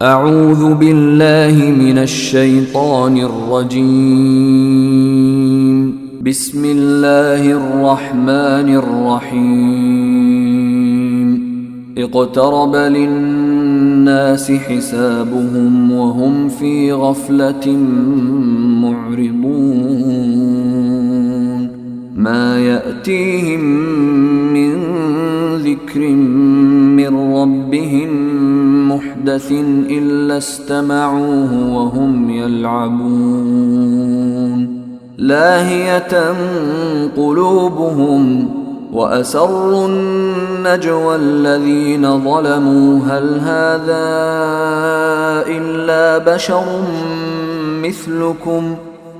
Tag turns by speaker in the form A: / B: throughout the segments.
A: أعوذ بالله من الشيطان الرجيم. بسم الله الرحمن الرحيم. اقترب للناس حسابهم وهم في غفلة معرضون. ما يأتيهم من ذكر من ربهم محدث إلا استمعوه وهم يلعبون. لاهية قلوبهم وأسروا النجوى الذين ظلموا هل هذا إلا بشر مثلكم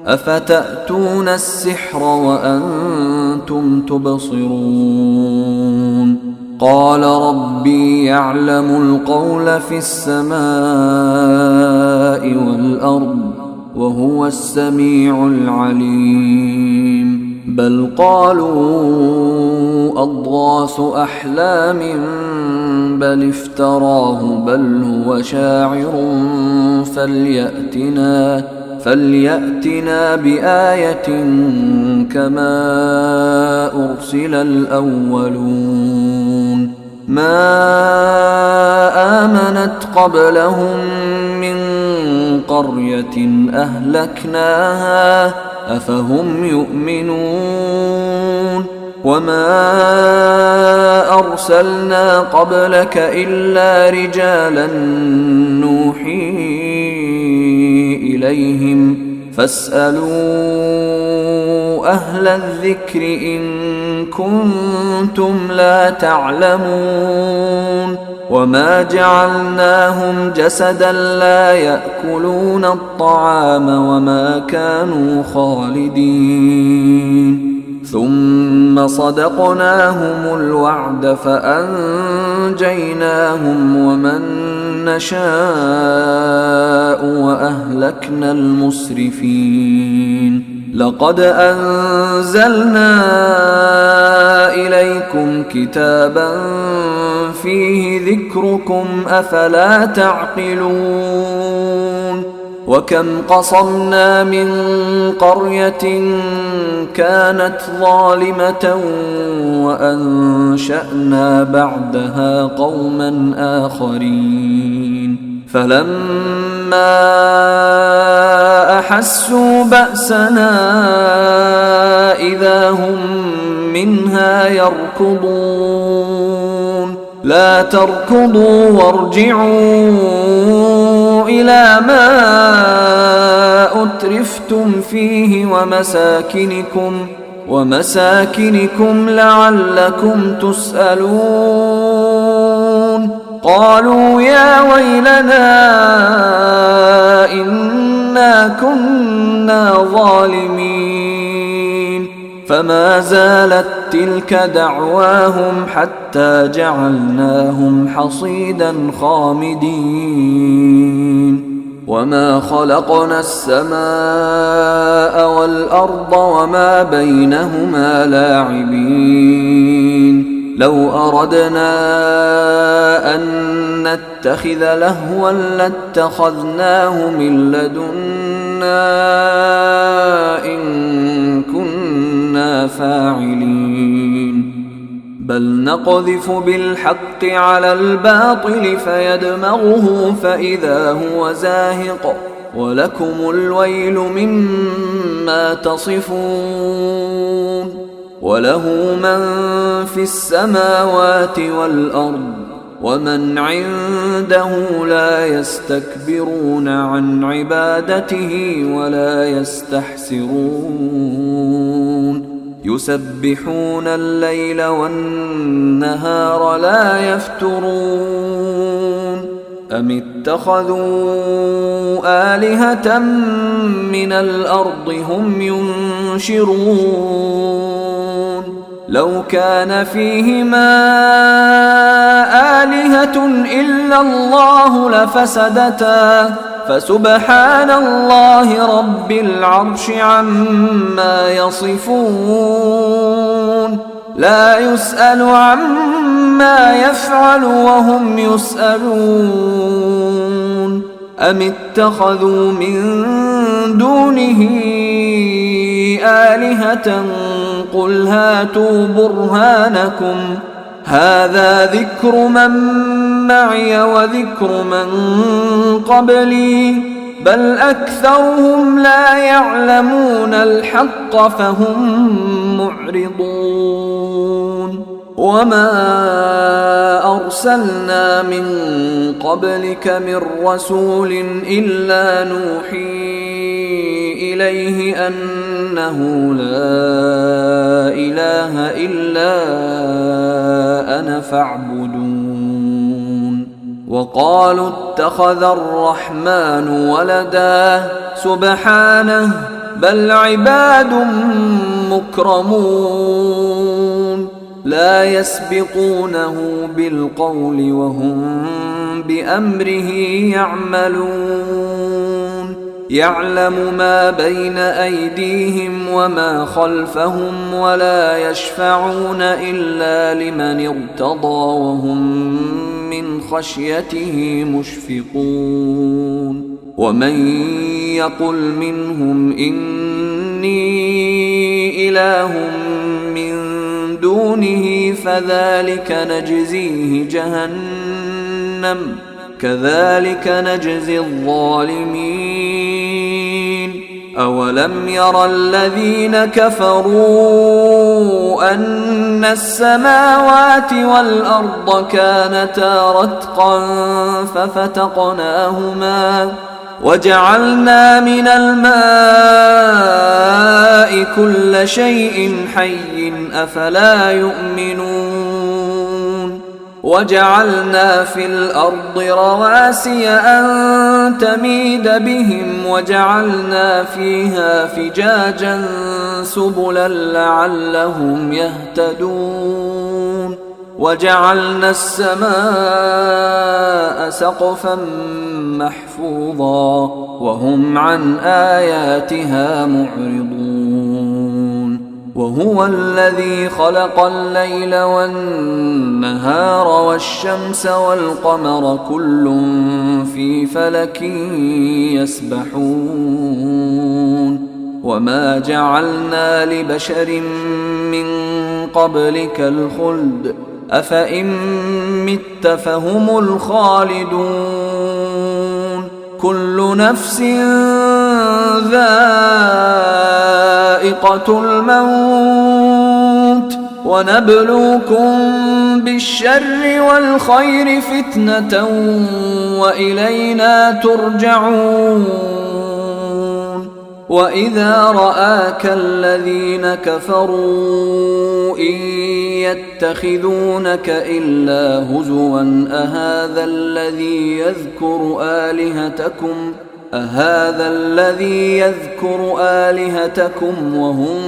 A: أفتأتون السحر وأنتم تبصرون. قال ربي يعلم القول في السماء والأرض وهو السميع العليم. بل قالوا أضغاث أحلام بل افتراه بل هو شاعر فليأتنا بآية كما أرسل الأولون. ما آمنت قبلهم من قرية أهلكناها أفهم يؤمنون. وما أرسلنا قبلك إلا رجالا نوحي إليهم فاسألوا أهل الذكر إن كنتم لا تعلمون. وما جعلناهم جسدا لا يأكلون الطعام وما كانوا خالدين. ثم صدقناهم الوعد فأنجيناهم ومن نشاء وأهلكنا المسرفين. لقد أنزلنا إليكم كتابا فيه ذكركم أفلا تعقلون. وكم قصمنا من قرية كانت ظالمة وأنشأنا بعدها قوما آخرين. فلما أحسوا بأسنا إذا هم منها يركضون. لا تركضوا وارجعوا إلى ما أترفتم فيه ومساكنكم لعلكم تسألون. قالوا يا ويلنا إنا كنا ظالمين. فما زالت تلك دعواهم حتى جعلناهم حصيدا خامدين. وما خلقنا السماء والأرض وما بينهما لاعبين. لو أردنا أن نتخذ لهوا لاتخذناه من لدنا إن كنا فاعلين. بل نقذف بالحق على الباطل فيدمغه فإذا هو زاهق ولكم الويل مما تصفون. وله من في السماوات والأرض ومن عنده لا يستكبرون عن عبادته ولا يستحسرون. يسبحون الليل والنهار لا يفترون. أم اتخذوا آلهة من الأرض هم ينشرون. لو كان فيهما آلهة إلا الله لفسدتا فسبحان الله رب العرش عما يصفون. لا يسأل عما يفعل وهم يسألون. أم اتخذوا من دونه آلهة قل هاتوا برهانكم هذا ذكر من معي وذكر من قبلي بل أكثرهم لا يعلمون الحق فهم معرضون وما أرسلنا من قبلك من رسول إلا نوحي إليه أنه لا إله إلا أنا فاعبدون وقالوا اتخذ الرحمن ولدا سبحانه بل عباد مكرمون لا يسبقونه بالقول وهم بأمره يعملون يعلم ما بين أيديهم وما خلفهم ولا يشفعون إلا لمن ارتضى وهم من خشيته مشفقون ومن يقل منهم إني إله من دونه فذلك نجزيه جهنم كذلك نجزي الظالمين أولم ير الذين كفروا أن السماوات والأرض كانتا رتقا ففتقناهما وجعلنا من الماء كل شيء حي أفلا يؤمنون وجعلنا في الأرض رواسي أن تميد بهم وجعلنا فيها فجاجا سبلا لعلهم يهتدون وجعلنا السماء سقفا محفوظا وهم عن آياتها معرضون وهو الذي خلق الليل والنهار والشمس والقمر كل في فلك يسبحون وما جعلنا لبشر من قبلك الخلد أفإن مت فهم الخالدون كل نفس ذائقة الموت ونبلوكم بالشر والخير فتنة وإلينا ترجعون وإذا رآك الذين كفروا إن يتخذونك إلا هزوا أهذا الذي يذكر آلهتكم وهم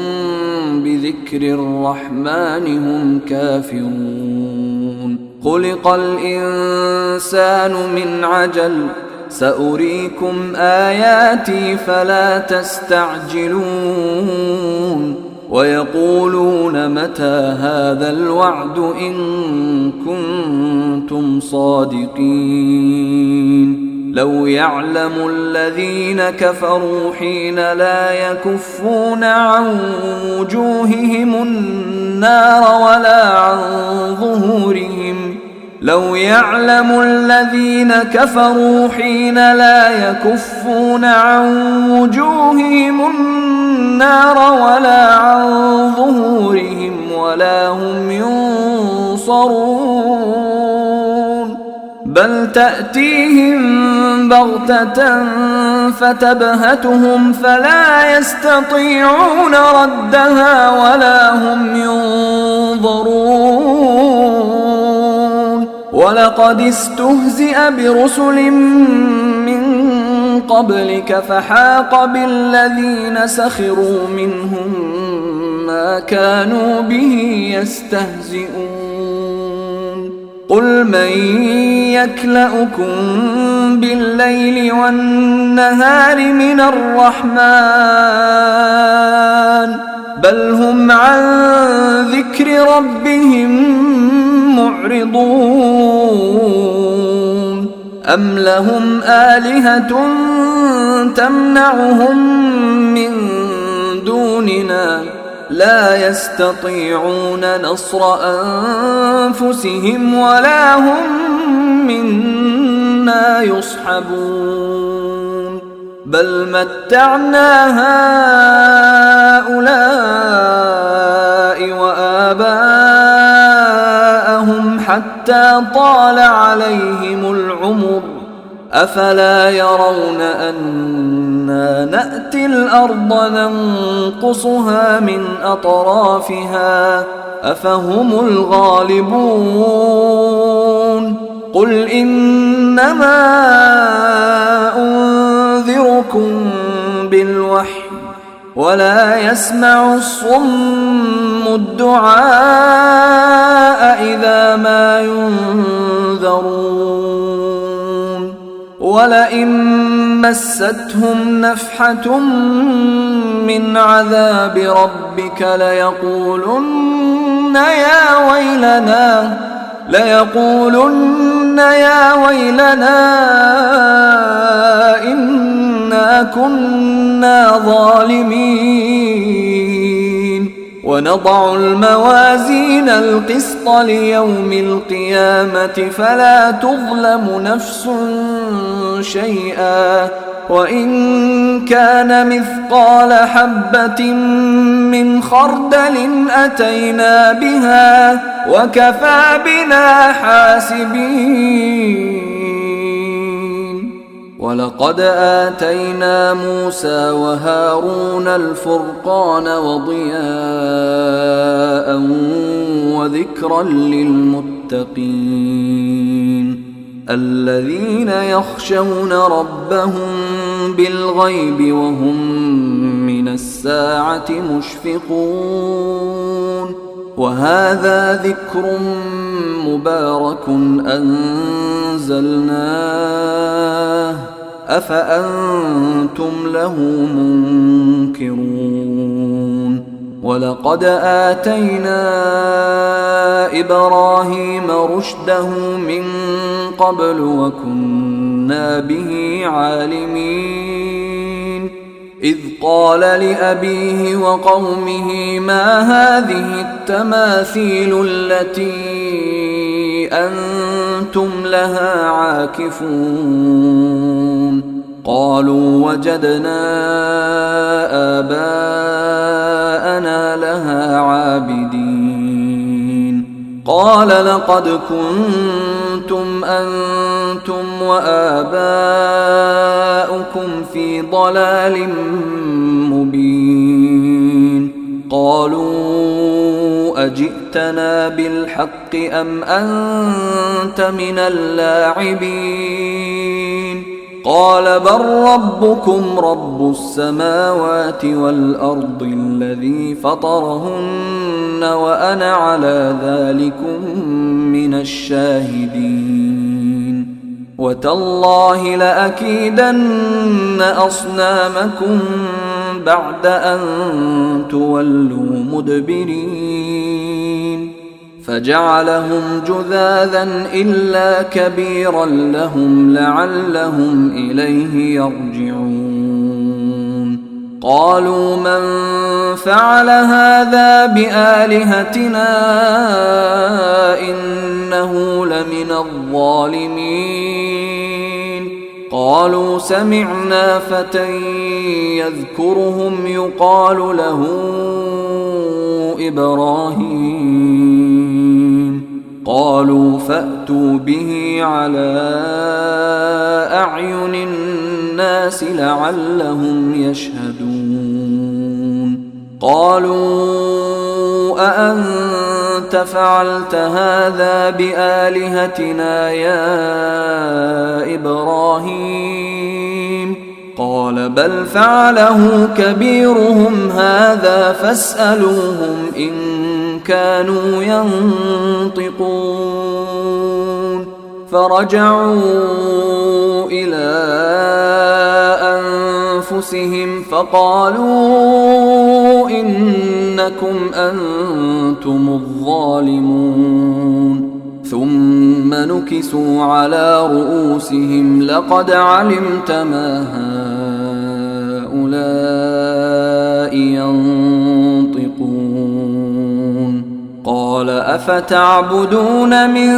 A: بذكر الرحمن هم كافرون خلق الإنسان من عجل سأريكم آياتي فلا تستعجلون ويقولون متى هذا الوعد إن كنتم صادقين لو يعلم الذين كفروا حين لا يكفون عن وجوههم النار ولا عن ظهورهم لو يعلم الذين كفروا حين لا يكفون عن وجوههم النار ولا عن ظهورهم ولا هم ينصرون بل تأتيهم بغتة فتبهتهم فلا يستطيعون ردها ولا هم ينظرون ولقد استهزئ برسل من قبلك فحاق بالذين سخروا منهم ما كانوا به يستهزئون قل من يكلؤكم بالليل والنهار من الرحمن بل هم عن ذكر ربهم معرضون أم لهم آلهة تمنعهم من دوننا لا يستطيعون نصر أنفسهم ولا هم منا يصحبون بل متعنا هؤلاء وآباءهم حتى طال عليهم العمر أفلا يرون أنا نأتي الأرض ننقصها من أطرافها أفهم الغالبون قل إنما أنذركم بالوحي ولا يسمع الصم الدعاء إذا ما ينذرون ولئن مستهم نفحة من عذاب ربك ليقولن يا ويلنا إنا كنا ظالمين ونضع الموازين القسط ليوم القيامة فلا تظلم نفس شيئا وإن كان مثقال حبة من خردل أتينا بها وكفى بنا حاسبين ولقد آتينا موسى وهارون الفرقان وضياء وذكرا للمتقين الذين يخشون ربهم بالغيب وهم من الساعة مشفقون وهذا ذكر مبارك أنزلناه أفأنتم له منكرون ولقد آتينا إبراهيم رشده من قبل وكنا به عالمين إذ قال لأبيه وقومه ما هذه التماثيل التي أنتم لها عاكفون قالوا وجدنا آباءنا لها عابدين قال لقد كنتم أنتم وآباؤكم في ضلال مبين قالوا أجئتنا بالحق أم أنت من اللاعبين قال بل ربكم رب السماوات والأرض الذي فطرهن وأنا على ذلكم من الشاهدين وتالله لأكيدن أصنامكم بعد أن تولوا مدبرين فجعلهم جذاذا إلا كبيرا لهم لعلهم إليه يرجعون قالوا من فعل هذا بآلهتنا إنه لمن الظالمين قالوا سمعنا فتى يذكرهم يقال له إبراهيم قالوا فأتوا به على أعين الناس لعلهم يشهدون قالوا أأنت فعلت هذا بآلهتنا يا إبراهيم قال بل فعله كبيرهم هذا فاسألوهم إن كانوا ينطقون فرجعوا إلى أنفسهم فقالوا إنكم أنتم الظالمون ثم نكسوا على رؤوسهم لقد علمت ما هؤلاء ينطقون قال أفتعبدون من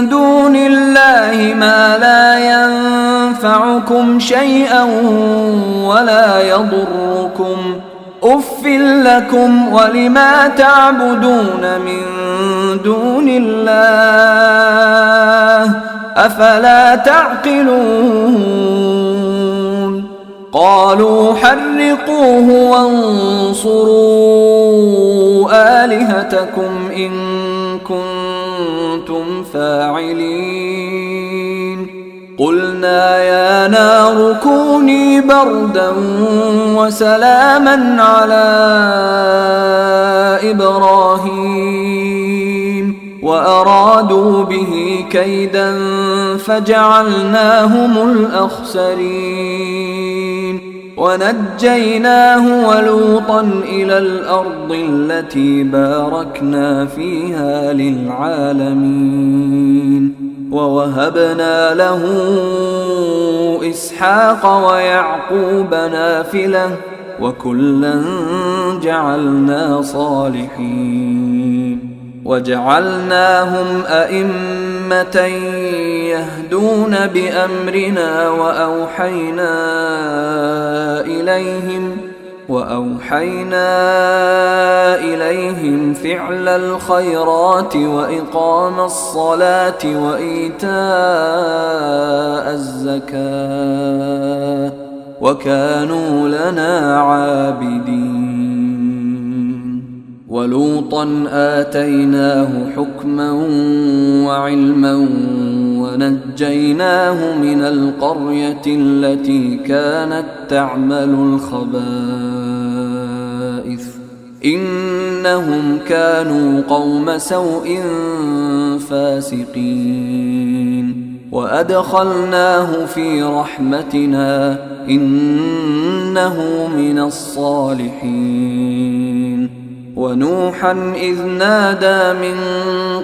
A: دون الله ما لا ينفعكم شيئا ولا يضركم أف لكم ولما تعبدون من دون الله أفلا تعقلون قالوا حرقوه وانصروا آلهتكم إن كنتم فاعلين قلنا يا نار كوني بردا وسلاما على إبراهيم وأرادوا به كيدا فجعلناهم الأخسرين ونجيناه ولوطا إلى الأرض التي باركنا فيها للعالمين ووهبنا له إسحاق ويعقوب نافلة وكلا جعلنا صالحين وجعلناهم أئمة يهدون بأمرنا وأوحينا إليهم فعل الخيرات وإقام الصلاة وإيتاء الزكاة وكانوا لنا عابدين ولوطا آتيناه حكما وعلما ونجيناه من القرية التي كانت تعمل الخبائث إنهم كانوا قوم سوء فاسقين وأدخلناه في رحمتنا إنه من الصالحين ونوحا إذ نادى من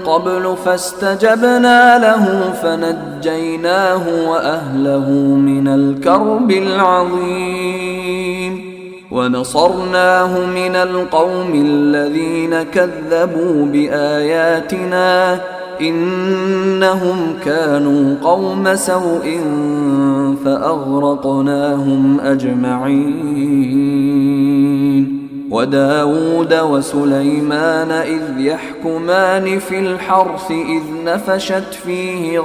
A: قبل فاستجبنا له فنجيناه وأهله من الكرب العظيم ونصرناه من القوم الذين كذبوا بآياتنا إنهم كانوا قوم سوء فأغرقناهم أجمعين وداود وسليمان إذ يحكمان في الحرث إذ نفشت فيه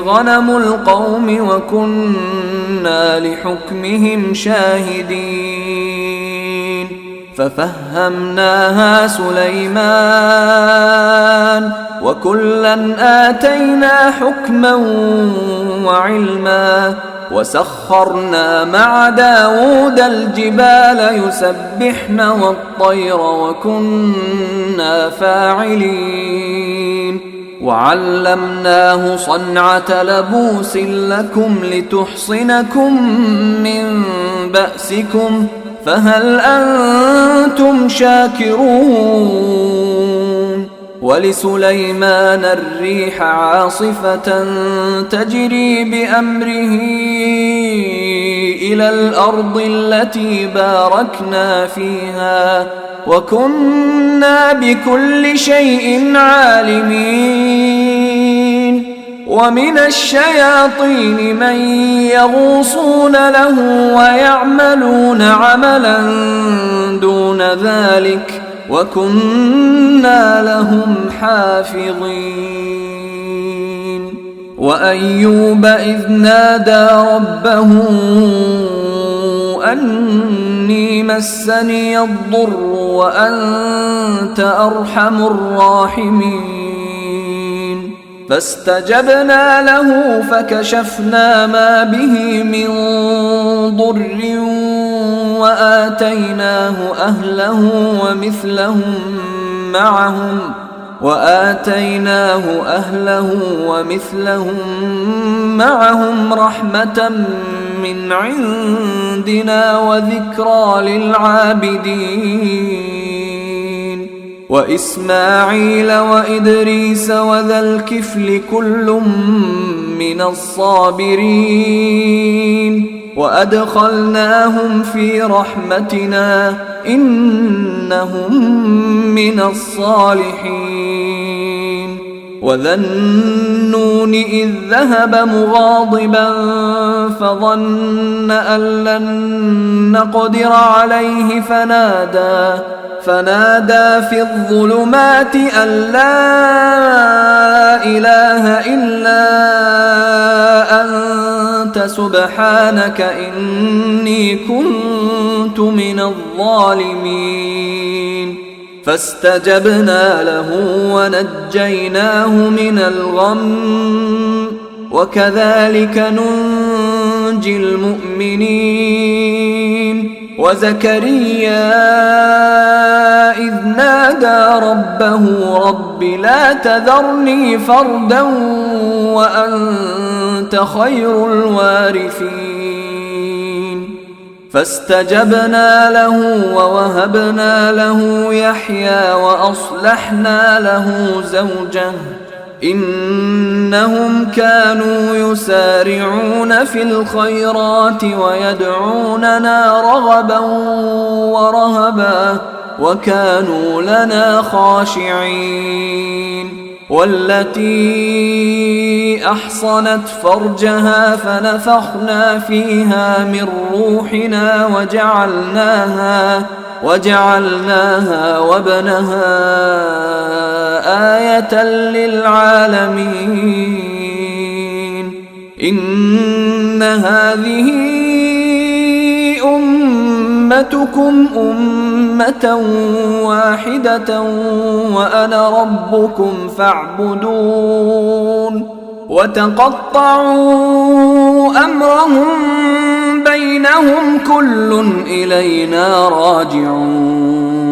A: غنم القوم وكنا لحكمهم شاهدين ففهمناها سليمان وكلا آتينا حكما وعلما وسخرنا مع داود الجبال يسبحن والطير وكنا فاعلين وعلمناه صنعة لبوس لكم لتحصنكم من بأسكم فهل أنتم شاكرون ولسليمان الريح عاصفة تجري بأمره إلى الأرض التي باركنا فيها وكنا بكل شيء عالمين ومن الشياطين من يغوصون له ويعملون عملا دون ذلك وكنا لهم حافظين وأيوب إذ نادى ربه أني مسني الضر وأنت أرحم الراحمين فاستجبنا له فكشفنا ما به من ضر وآتيناه أهله ومثلهم معهم رحمة من عندنا وذكرى للعابدين وإسماعيل وإدريس وذا الكفل كل من الصابرين وأدخلناهم في رحمتنا إنهم من الصالحين وذا النون إذ ذهب مغاضبا فظن أن لن نقدر عليه فنادى في الظلمات أن لا إله إلا أنت سبحانك إني كنت من الظالمين فاستجبنا له ونجيناه من الغم وكذلك ننجي المؤمنين وزكريا إذ نادى ربه رب لا تذرني فردا وأنت خير الوارثين فاستجبنا له ووهبنا له يحيى وأصلحنا له زوجه إنهم كانوا يسارعون في الخيرات ويدعوننا رغبا ورهبا وكانوا لنا خاشعين والتي أحصنت فرجها فنفخنا فيها من روحنا وجعلناها وابنها آية للعالمين إن هذه أمتكم أمة واحدة وأنا ربكم فاعبدون وتقطعوا أمرهم بينهم كل إلينا راجعون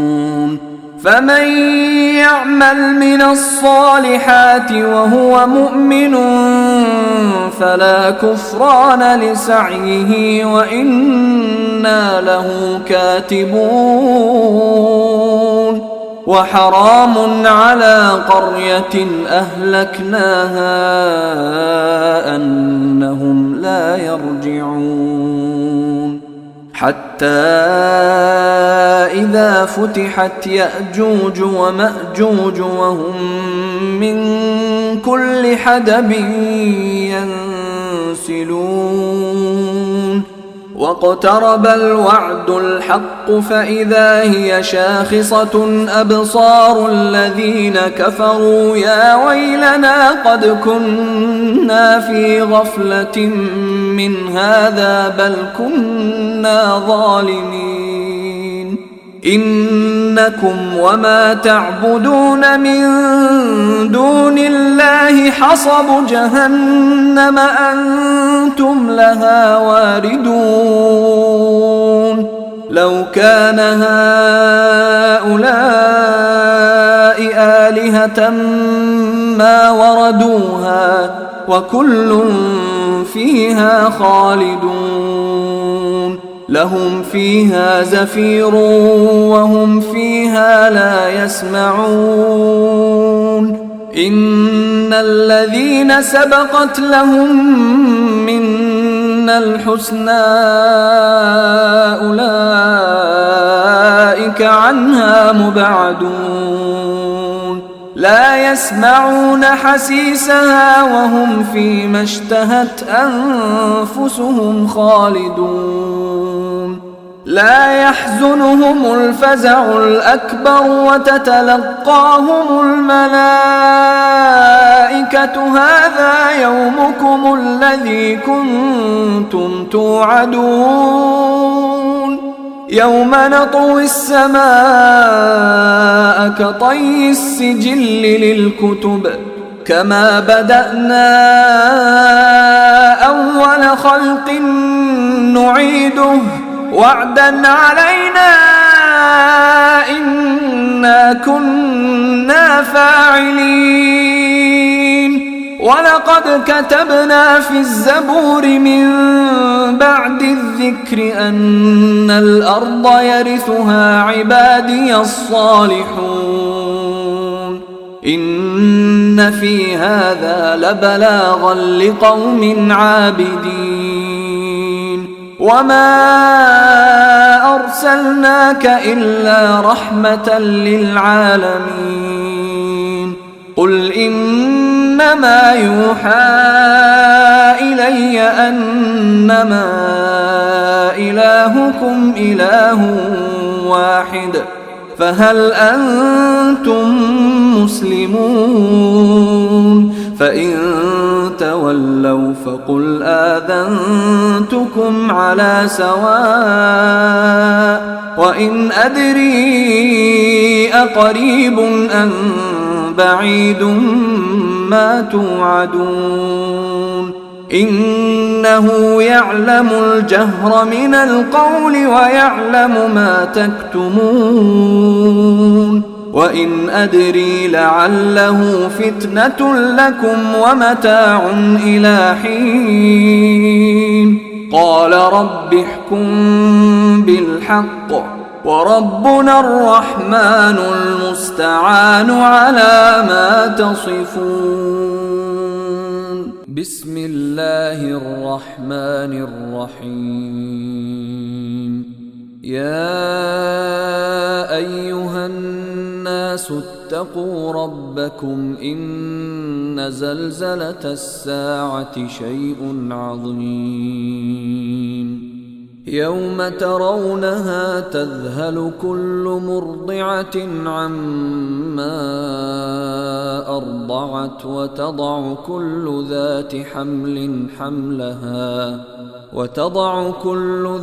A: فمن يعمل من الصالحات وهو مؤمن فلا كفران لسعيه وإنا له كاتبون وحرام على قرية أهلكناها أنهم لا يرجعون حتى إذا فتحت يأجوج ومأجوج وهم من كل حدب ينسلون واقترب الوعد الحق فإذا هي شاخصة أبصار الذين كفروا يا ويلنا قد كنا في غفلة من هذا بل كنا ظالمين إنكم وما تعبدون من دون الله حصب جهنم أنتم لها واردون لو كان هؤلاء آلهة ما وردوها وكل فيها خالدون لهم فيها زفير وهم فيها لا يسمعون إن الذين سبقت لهم منا الحسنى أولئك عنها مبعدون لا يسمعون حسيسها وهم فيما اشتهت أنفسهم خالدون لا يحزنهم الفزع الأكبر وتتلقاهم الملائكة هذا يومكم الذي كنتم توعدون يوم نطوي السماء كطي السجل للكتب كما بدأنا أول خلق نعيده وعدا علينا إنا كنا فاعلين ولقد كتبنا في الزبور من بعد الذكر أن الأرض يرثها عبادي الصالحون إن في هذا لبلاغا لقوم عابدين وما أرسلناك إلا رحمة للعالمين قل إنما يوحى إلي أنما إلهكم إله واحد فهل أنتم مسلمون فإن تولوا فقل آذنتكم على سواء وإن أدري أقريب أم بعيد ما توعدون إنه يعلم الجهر من القول ويعلم ما تكتمون وإن أدري لعله فتنة لكم ومتاع إلى حين قال رب احكم بالحق وربنا الرحمن المستعان على ما تصفون بسم الله الرحمن الرحيم يا أيها الناس اتقوا ربكم إن زلزلة الساعة شيء عظيم يوم ترونها تذهل كل مرضعة عما أرضعت وتضع كل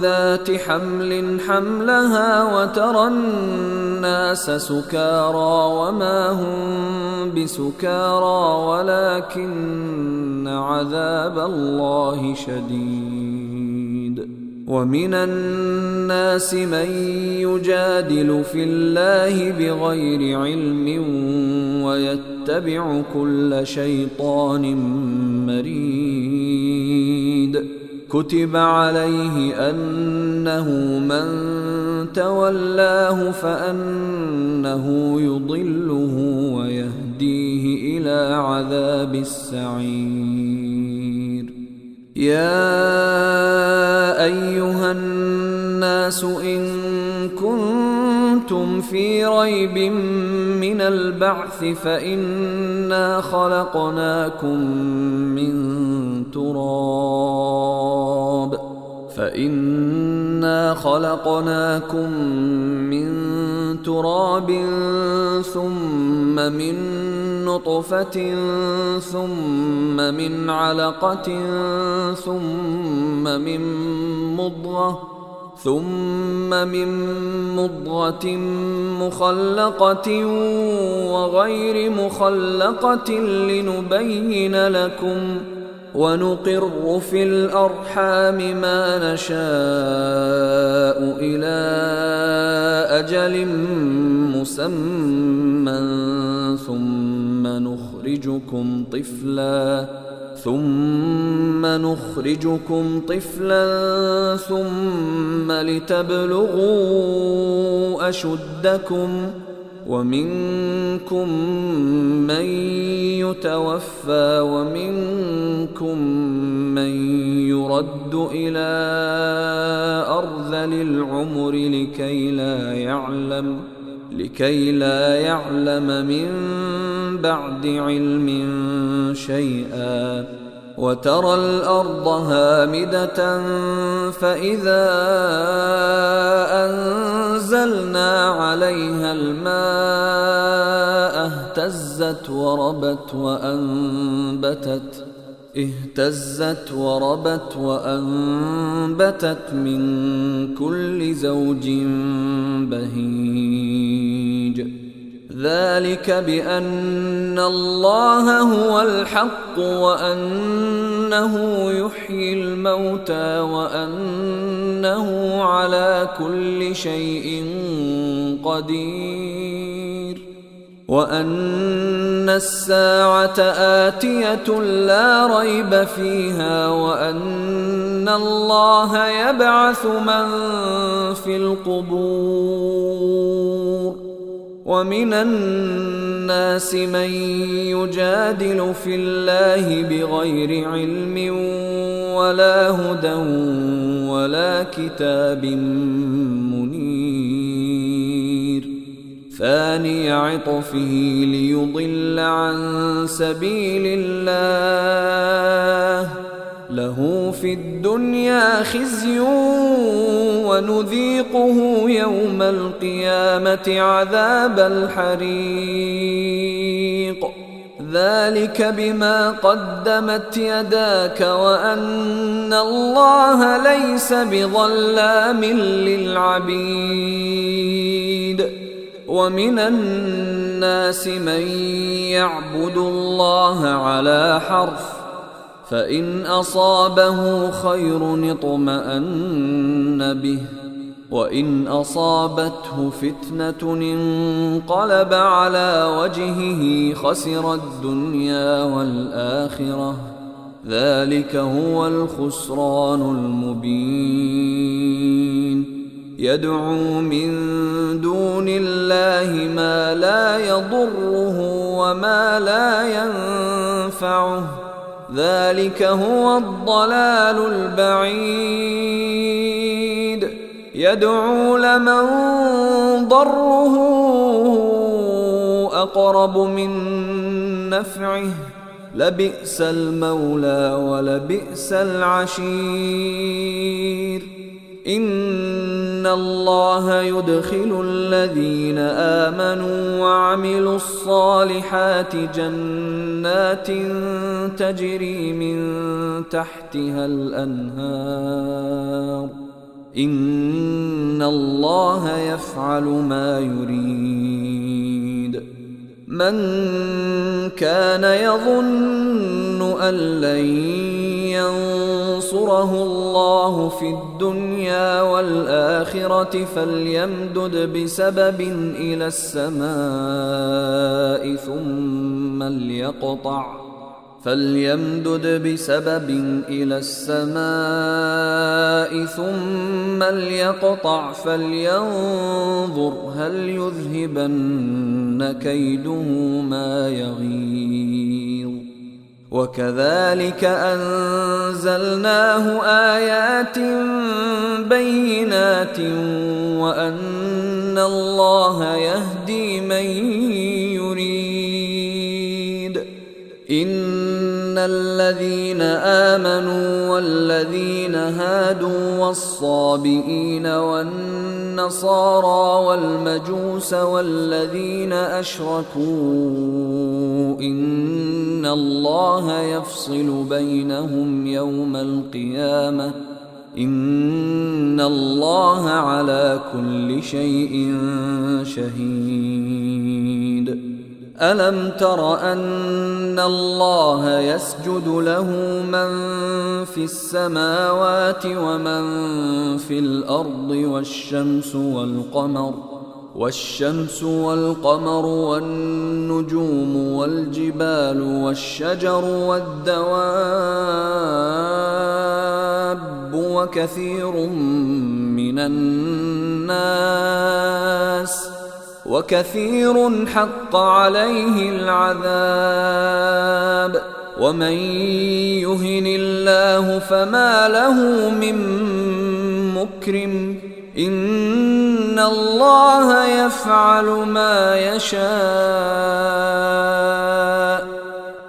A: ذات حمل حملها وترى الناس سكارى وما هم بسكارى ولكن عذاب الله شديد ومن الناس من يجادل في الله بغير علم ويتبع كل شيطان مريد كتب عليه أنه من تولاه فأنه يضله ويهديه إلى عذاب السعير يا أيها الناس إن كنتم في ريب من البعث فإنا خلقناكم من تراب ثم من نطفة ثم من علقة ثم من مضغة مخلقة وغير مخلقة لنبين لكم ونقر في الأرحام ما نشاء إلى أجل مسمى ثم نخرجكم طفلا ثم لتبلغوا أشدكم ومنكم من يتوفى ومنكم من يرد إلى أرذل العمر لكي لا يعلم من بعد علم شيئا وترى الأرض هامدة فإذا أنزلنا عليها الماء اهتزت وربت وأنبتت من كل زوج بهيج ذلك بأن الله هو الحق وأنه يحيي الموتى وأنه على كل شيء قدير وأن الساعة آتية لا ريب فيها وأن الله يبعث من في القبور ومن الناس من يجادل في الله بغير علم ولا هدى ولا كتاب منير ثاني عطفه ليضل عن سبيل الله له في الدنيا خزي ونذيقه يوم القيامة عذاب الحريق ذلك بما قدمت يداك وأن الله ليس بظلام للعبيد ومن الناس من يعبد الله على حرف فإن أصابه خير اطمأن به وإن أصابته فتنة انقلب على وجهه خسر الدنيا والآخرة ذلك هو الخسران المبين يدعو من دون الله ما لا يضره وما لا ينفعه ذلك هو الضلال البعيد يدعو لمن ضره أقرب من نفعه لبئس المولى ولبئس العشير إن الله يدخل الذين آمنوا وعملوا الصالحات جنات تجري من تحتها الأنهار إن الله يفعل ما يريد من كان يظن أن لن ينصره الله في الدنيا والآخرة فليمدد بسبب إلى السماء ثم ليقطع فلينظر هل يذهبن كيده ما يغيظ وكذلك أنزلناه آيات بينات وأن الله يهدي من يريد إن الذين آمنوا والذين هادوا والصابئين والنصارى والمجوس والذين أشركوا إن الله يفصل بينهم يوم القيامة إن الله على كل شيء شهيد ألم تر أن الله يسجد له من في السماوات ومن في الأرض والشمس والقمر والنجوم والجبال والشجر والدواب وكثير حق عليه العذاب ومن يهن الله فما له من مكرم إن الله يفعل ما يشاء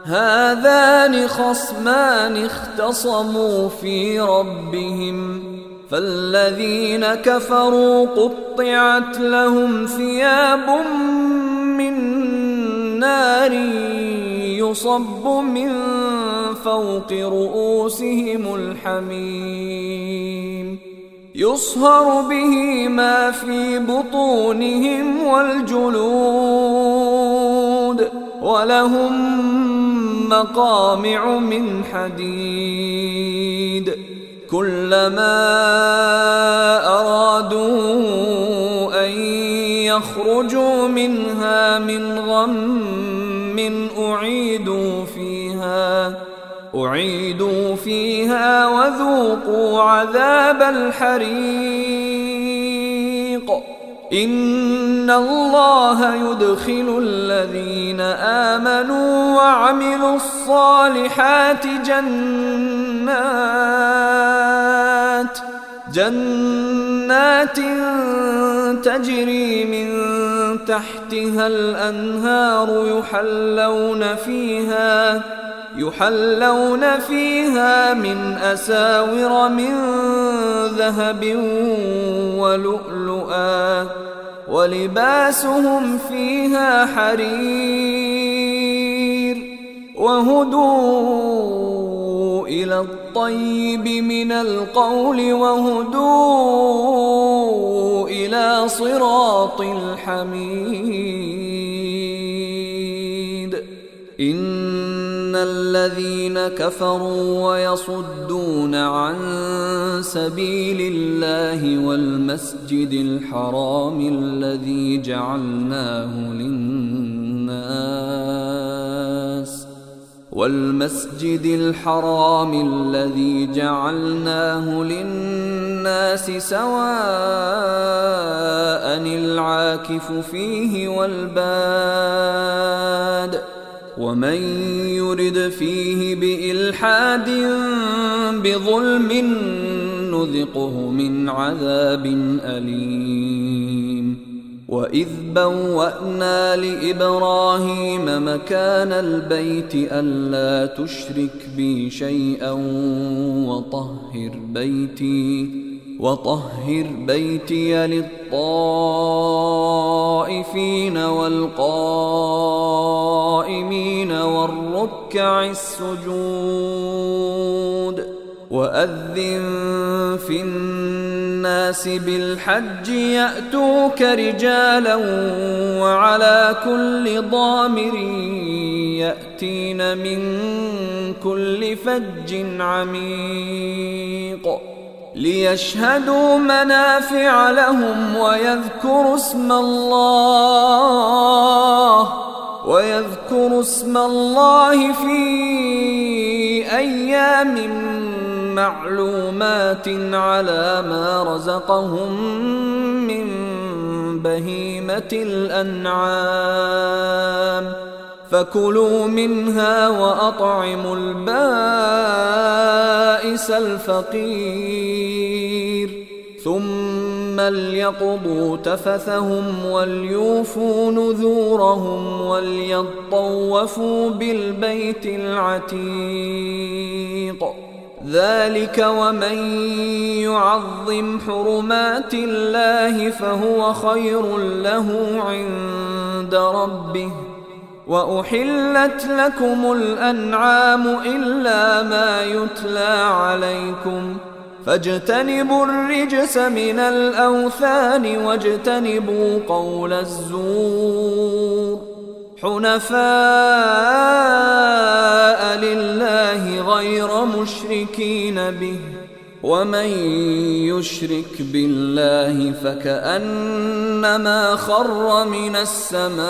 A: هذان خصمان اختصموا في ربهم فالذين كفروا قطعت لهم ثياب من نار يصب من فوق رؤوسهم الحميم يصهر به ما في بطونهم والجلود ولهم مقامع من حديد كلما أرادوا أن يخرجوا منها من غم أعيدوا فيها وذوقوا عذاب الحريق إن الله يدخل الذين آمنوا وعملوا الصالحات جنات تجري من تحتها الأنهار يحلون فيها من أساور من ذهب ولؤلؤا ولباسهم فيها حرير وهدوا إلى الطيب من القول وهدوا إلى صراط الحميد إن الذين كفروا ويصدون عن سبيل الله والمسجد الحرام الذي جعلناه للناس سواء العاكف فيه والباد ومن يرد فيه بإلحاد بظلم نذقه من عذاب أليم وإذ بوأنا لإبراهيم مكان البيت ألا تشرك بي شيئا وطهر بيتي للطائفين والقائمين والركع السجود وأذن في الناس بالحج يأتوك رجالا وعلى كل ضامر يأتين من كل فج عميق ليشهدوا منافع لهم ويذكروا اسم الله في أيام معلومات على ما رزقهم من بهيمة الأنعام فكلوا منها وأطعموا البائس الفقير ثم ليقضوا تفثهم وليوفوا نذورهم وليطوفوا بالبيت العتيق ذلك ومن يعظم حرمات الله فهو خير له عند ربه وأحلت لكم الأنعام إلا ما يتلى عليكم فاجتنبوا الرجس من الأوثان واجتنبوا قول الزور حنفاء لله غير مشركين به ومن يشرك بالله فكأنما خر من السماء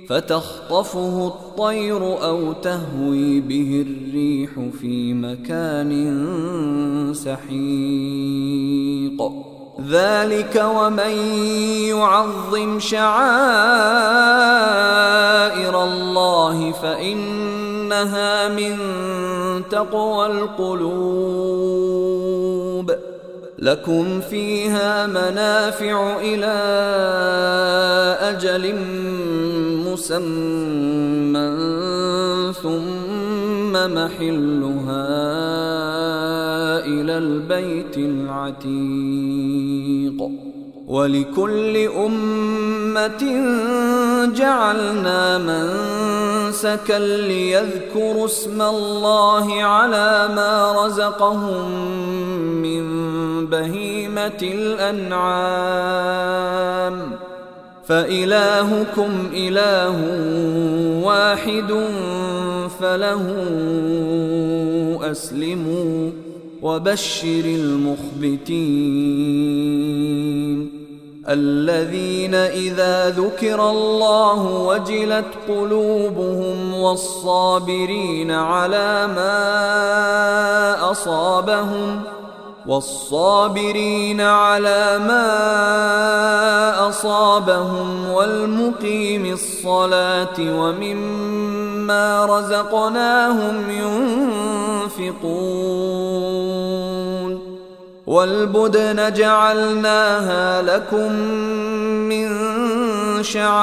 A: فتخطفه الطير أو تهوي به الريح في مكان سحيق ذلك ومن يعظم شعائر الله فإنها من تقوى القلوب لكم فيها منافع إلى أجل مسمى ثم محلها إلى البيت العتيق ولكل أمة جعلنا منسكا ليذكروا اسم الله على ما رزقهم من بهيمة الأنعام فإلهكم إله واحد فله أسلموا وبشر المخبتين الذين إذا ذكر الله وجلت قلوبهم والصابرين على ما أصابهم والمقيم الصلاة ومما رزقناهم ينفقون والبدن جعلناها لكم من شعائر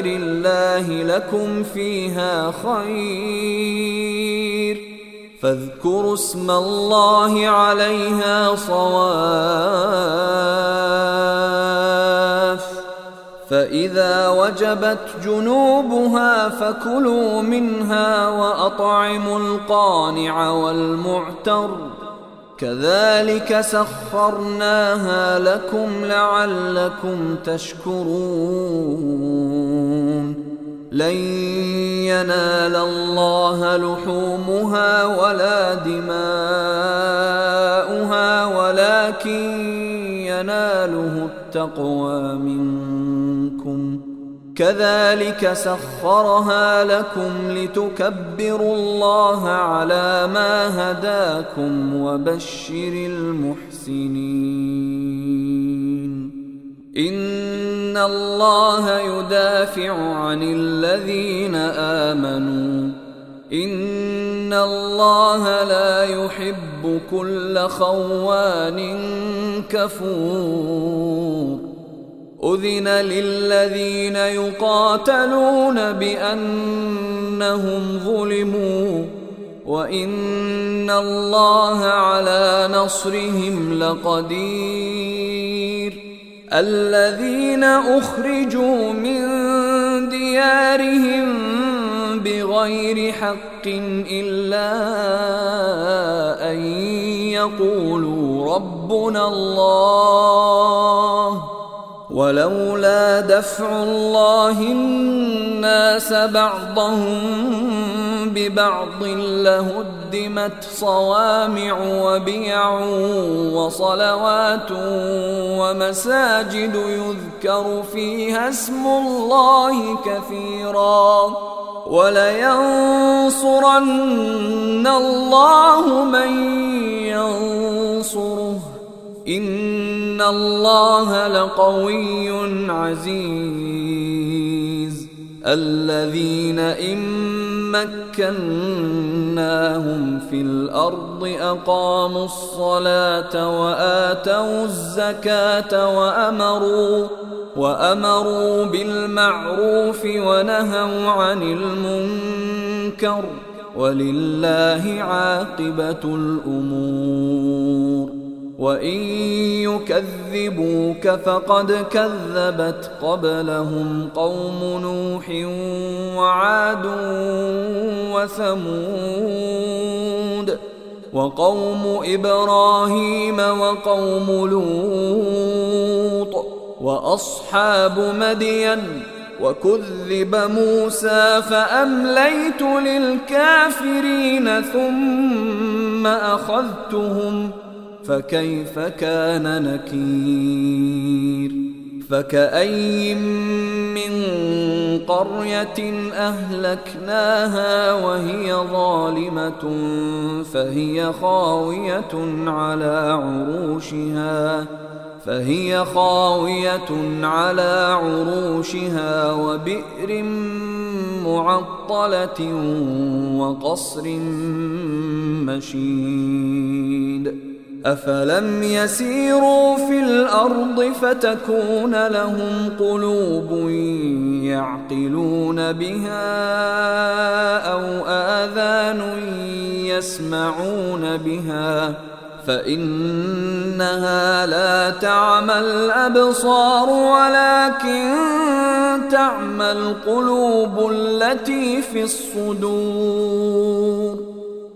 A: الله لكم فيها خير فاذكروا اسم الله عليها صواف فإذا وجبت جنوبها فكلوا منها وأطعموا القانع والمعتر كذلك سخرناها لكم لعلكم تشكرون لن ينال الله لحومها ولا دماؤها ولكن يناله التقوى منكم كذلك سخرها لكم لتكبروا الله على ما هداكم وبشر المحسنين إن الله يدافع عن الذين آمنوا إن الله لا يحب كل خوان كفور أذن للذين يقاتلون بأنهم ظلموا وإن الله على نصرهم لقدير الذين أخرجوا من ديارهم بغير حق إلا أن يقولوا ربنا الله ولولا دفع الله الناس بعضهم ببعض لهدمت صوامع وبيع وصلوات ومساجد يذكر فيها اسم الله كثيرا ولينصرن الله من ينصره إن الله لقوي عزيز الذين إن مكناهم في الأرض أقاموا الصلاة وآتوا الزكاة وأمروا بالمعروف ونهوا عن المنكر ولله عاقبة الأمور وإن يكذبوك فقد كذبت قبلهم قوم نوح وعاد وثمود وقوم إبراهيم وقوم لوط وأصحاب مدين وكذب موسى فأمليت للكافرين ثم أخذتهم فكيف كان نكير فكأي من قرية أهلكناها وهي ظالمة فهي خاوية على عروشها وبئر معطلة وقصر مشيد أفلم يسيروا في الأرض فتكون لهم قلوب يعقلون بها أو آذان يسمعون بها فإنها لا تعمى الأبصار ولكن تعمى القلوب التي في الصدور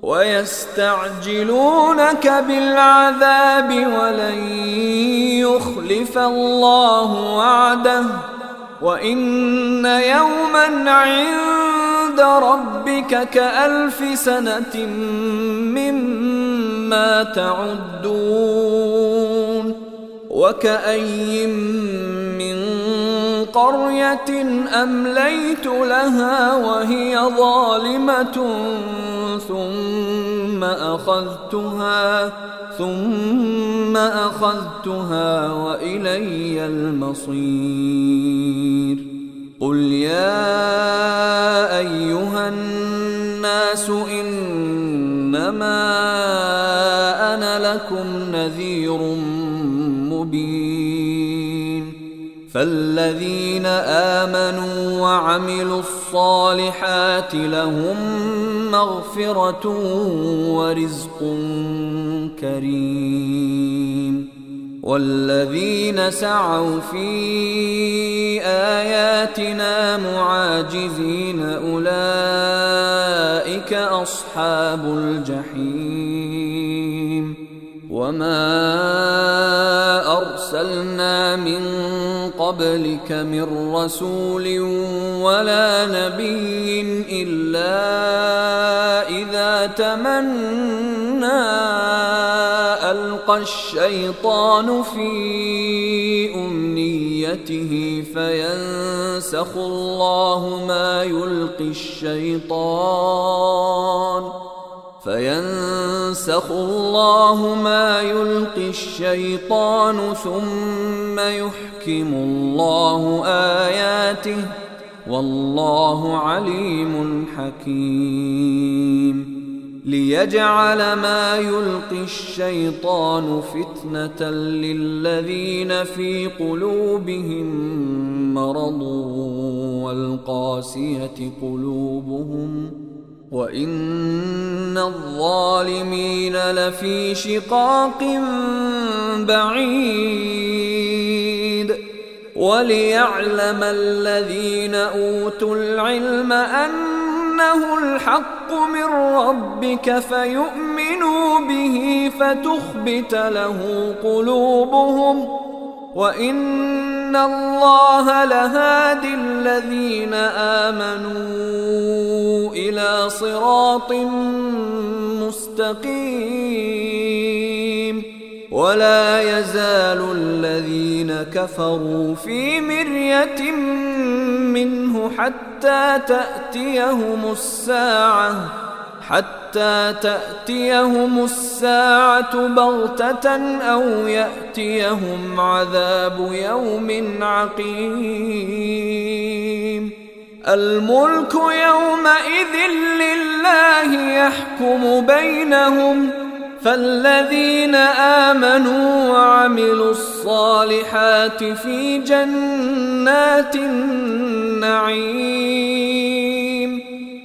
A: ويستعجلونك بالعذاب ولن يخلف الله وعده وإن يوما عند ربك كألف سنة مما تعدون وكأي من قرية أمليت لها وهي ظالمة ثم أخذتها وإلي المصير. قل يا أيها الناس إنما أنا لكم نذير مبين. فالذين آمنوا وعملوا الصالحات لهم مغفرة ورزق كريم. والذين سعوا في آياتنا معاجزين أولئك أصحاب الجحيم. وما أرسلنا من قبلك من رسول ولا نبي إلا إذا تمنى ألقى الشيطان في أمنيته فينسخ الله ما يلقي الشيطان ثم يحكم الله آياته والله عليم حكيم. ليجعل ما يلقي الشيطان فتنة للذين في قلوبهم مرض والقاسية قلوبهم وإن الظالمين لفي شقاق بعيد. وليعلم الذين أوتوا العلم أنه الحق من ربك فيؤمنوا به فتخبت له قلوبهم وإن الله لهادي الذين آمنوا إلى صراط مستقيم. ولا يزال الذين كفروا في مرية منه حتى تأتيهم الساعة بغتة أو يأتيهم عذاب يوم عقيم. الملك يومئذ لله يحكم بينهم فالذين آمنوا وعملوا الصالحات في جنات النعيم.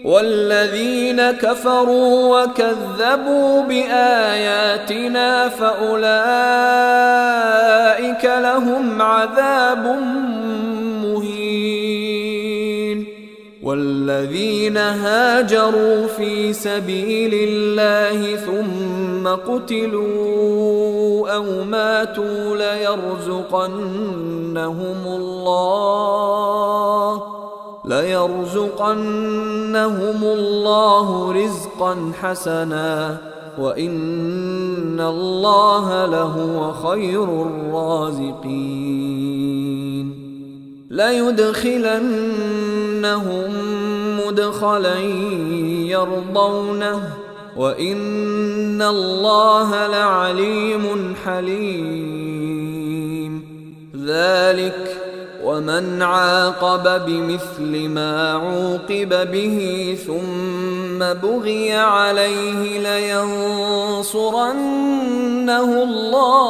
A: والذين كفروا وكذبوا بآياتنا فأولئك لهم عذاب مهين. والذين هاجروا في سبيل الله ثم قتلوا أو ماتوا ليرزقنهم الله رزقا حسنا وإن الله لهو خير الرازقين. ليدخلنهم مدخلا يرضونه وإن الله لعليم حليم. ذلك ومن عاقب بمثل ما عوقب به ثم بغي عليه لينصرنه الله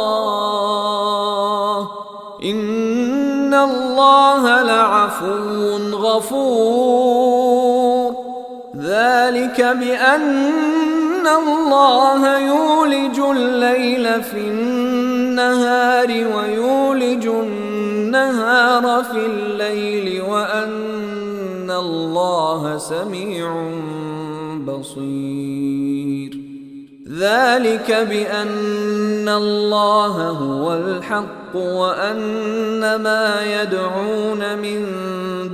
A: إن الله لعفو غفور. ذلك بأن الله يولج الليل في النهار ويولج النهار في الليل وأن الله سميع بصير. ذلك بأن الله هو الحق وأن ما يدعون من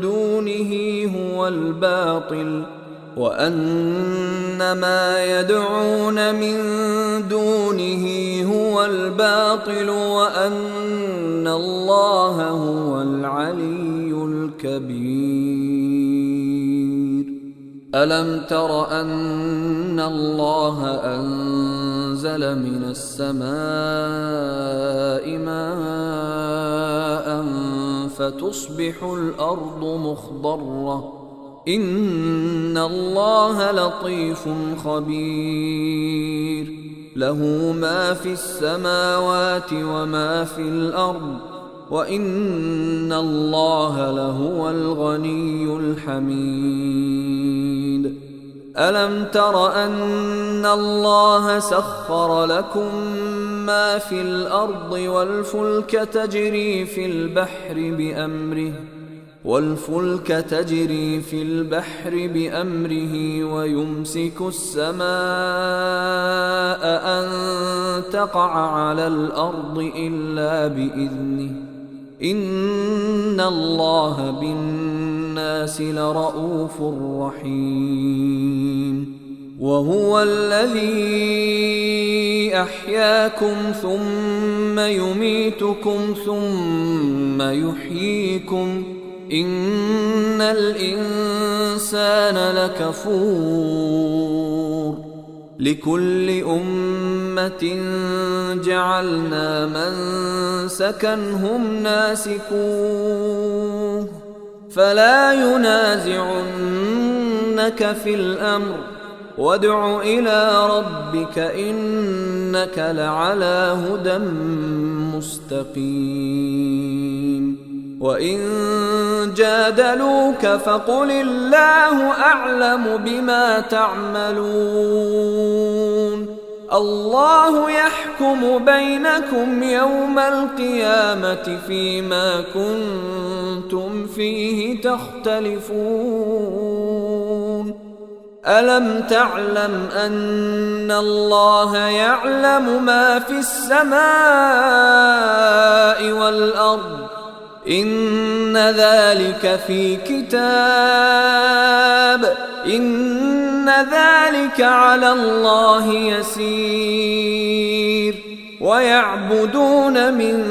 A: دونه هو الباطل وأن ما يدعون من دونه هو الباطل وأن الله هو العلي الكبير. ألم تر أن الله أنزل من السماء ماء فتصبح الأرض مخضرة إن الله لطيف خبير له ما في السماوات وما في الأرض وإن الله لهو الغني الحميد. ألم تر أن الله سخر لكم ما في الأرض والفلك تجري في البحر بأمره ويمسك السماء أن تقع على الأرض إلا بإذنه إن الله بالناس لرءوف رحيم. وهو الذي أحياكم ثم يميتكم ثم يحييكم إن الإنسان لكفور. لكل أمة جعلنا منسكا هم ناسكوه فلا ينازعنك في الأمر وادع إلى ربك إنك لعلى هدى مستقيم. وإن جادلوك فقل الله أعلم بما تعملون الله يحكم بينكم يوم القيامة فيما كنتم فيه تختلفون. ألم تعلم أن الله يعلم ما في السماء والأرض إن ذلك في كتاب إن ذلك على الله يسير. ويعبدون من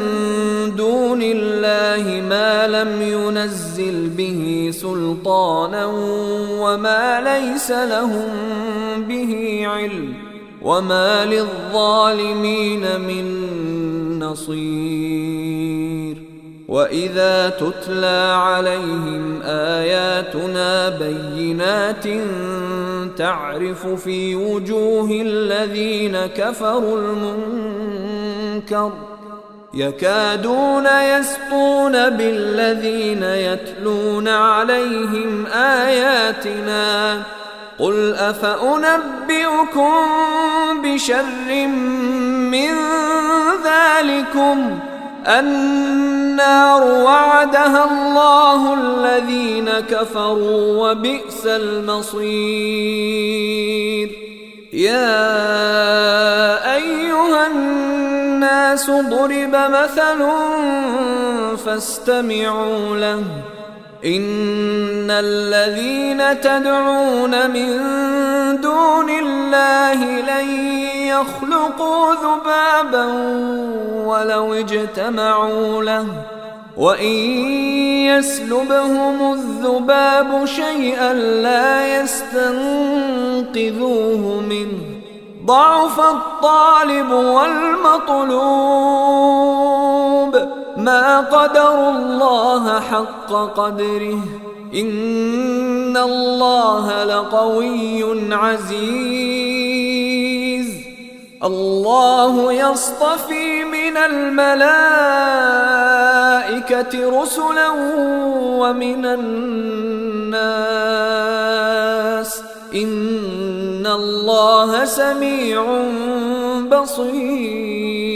A: دون الله ما لم ينزل به سلطانا وما ليس لهم به علم وما للظالمين من نصير. وإذا تتلى عليهم آياتنا بينات تعرف في وجوه الذين كفروا المنكر يكادون يسطون بالذين يتلون عليهم آياتنا قل أفأنبئكم بشر من ذلكم النار وعدها الله الذين كفروا وبئس المصير. يا أيها الناس ضرب مثل فاستمعوا له إن الذين تدعون من دون الله لن يخلقوا ذبابا ولو اجتمعوا له وإن يسلبهم الذباب شيئا لا يستنقذوه منه ضعف الطالب والمطلوب ما قدروا الله حق قدره إن الله لقوي عزيز. الله يصطفي من الملائكة رسلا ومن الناس إن الله سميع بصير.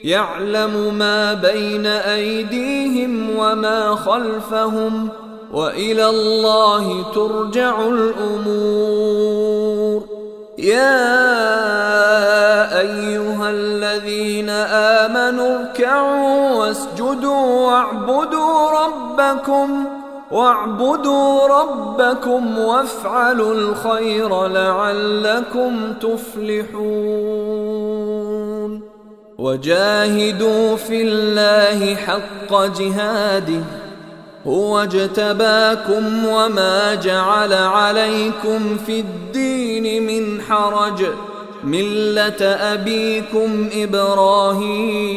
A: يعلم ما بين أيديهم وما خلفهم وإلى الله ترجع الأمور. يا أيها الذين آمنوا اركعوا واسجدوا واعبدوا ربكم وافعلوا الخير لعلكم تفلحون. وجاهدوا في الله حق جهاده هو اجتباكم وما جعل عليكم في الدين من حرج ملة أبيكم إبراهيم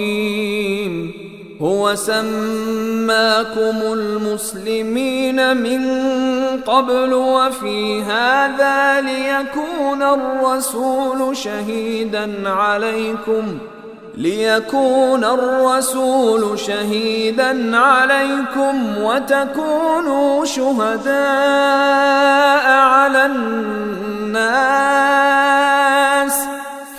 A: هو سماكم المسلمين من قبل وفي هذا ليكون الرسول شهيدا عليكم وتكونوا شهداء على الناس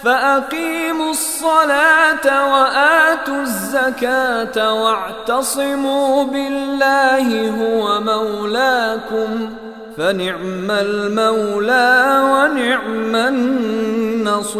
A: فأقيموا الصلاة وآتوا الزكاة واعتصموا بالله هو مولاكم فنعم المولى ونعم النصير.